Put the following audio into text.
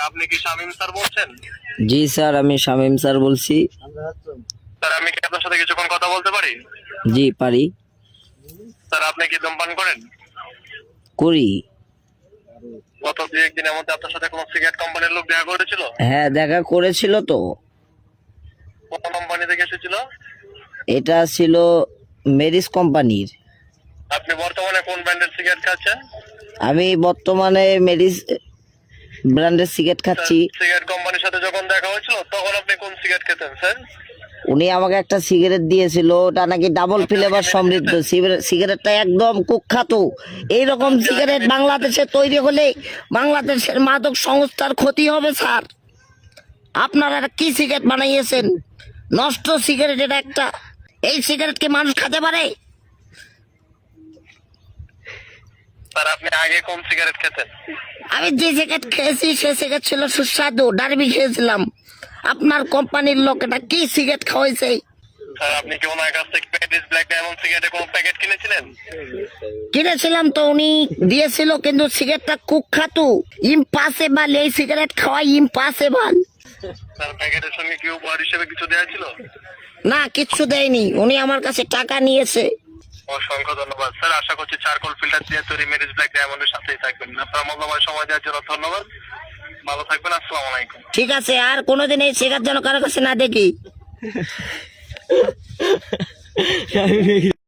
আপনি কি শামীম স্যার বলছেন? জি স্যার, আমি শামীম স্যার বলছি। স্যার আমি কি আপনার সাথে কিছুক্ষণ কথা বলতে পারি? জি পারি। স্যার আপনি কি ধূমপান করেন? করি। গত 2-1 দিনের মধ্যে আপনার সাথে কোনো সিগারেট কোম্পানির লোক দেখা করেছিল? হ্যাঁ, দেখা করেছিল তো। কোন কোম্পানি থেকে এসেছিল? এটা ছিল মেরিস কোম্পানির। আপনি বর্তমানে কোন ব্র্যান্ডের সিগারেট খাচ্ছেন? আমি বর্তমানে মেরিস ব্র্যান্ডের সিগারেট খাচ্ছি। সিগারেট কোম্পানির সাথে যখন দেখা হয়েছিল তখন আপনি কোন সিগারেট খেতেন স্যার? উনি আমাকে একটা সিগারেট দিয়েছিল, ওটা নাকি ডাবল ফ্লেভার সমৃদ্ধ। সিগারেটটা একদম কুখ্যাত। এইরকম সিগারেট বাংলাদেশে তৈরি হলে বাংলাদেশের মাদক সংস্থার ক্ষতি হবে স্যার। আপনারা এটা কি সিগারেট বানাইয়েছেন? নষ্ট সিগারেট এটা একটা। এই সিগারেট কি মানুষ খেতে পারে? স্যার আপনি আগে কোন সিগারেট খেতেন? আমি যে সিগারেট খেয়েছি সে সিগারেট ছিল সুস্বাদু, ডারবি খেয়েছিলাম। আপনার কোম্পানির লোক এটা কি সিগারেট খাওয়াইছে? স্যার আপনি কি ওনার কাছ থেকে মেরিস ব্ল্যাক ডায়মন্ড সিগারেটের কোনো প্যাকেট কিনেছিলেন? কিনেছিলাম তো, উনি দিয়েছিল, কিন্তু সিগারেটটা কুখ্যাত, ইম্পসিবল। এই সিগারেট খাওয়া ইম্পসিবল। স্যার প্যাকেটের সঙ্গে কি উপহার হিসেবে কিছু দেওয়া ছিল? না, কিচ্ছু দেয়নি। উনি আমার কাছে টাকা নিয়েছে। অসংখ্য ধন্যবাদ স্যার। আশা করছি চারকোল ফিল্টার দিয়ে তৈরি মেরিস ব্ল্যাক ডায়মন্ডের সাথেই থাকবেন। আপনার মূল্যবান সময় দেওয়ার জন্য ধন্যবাদ। ভালো থাকবেন। আসসালামু আলাইকুম। ঠিক আছে, আর কোনোদিন এই সিগারেট যেন কারো কাছে না দেখি।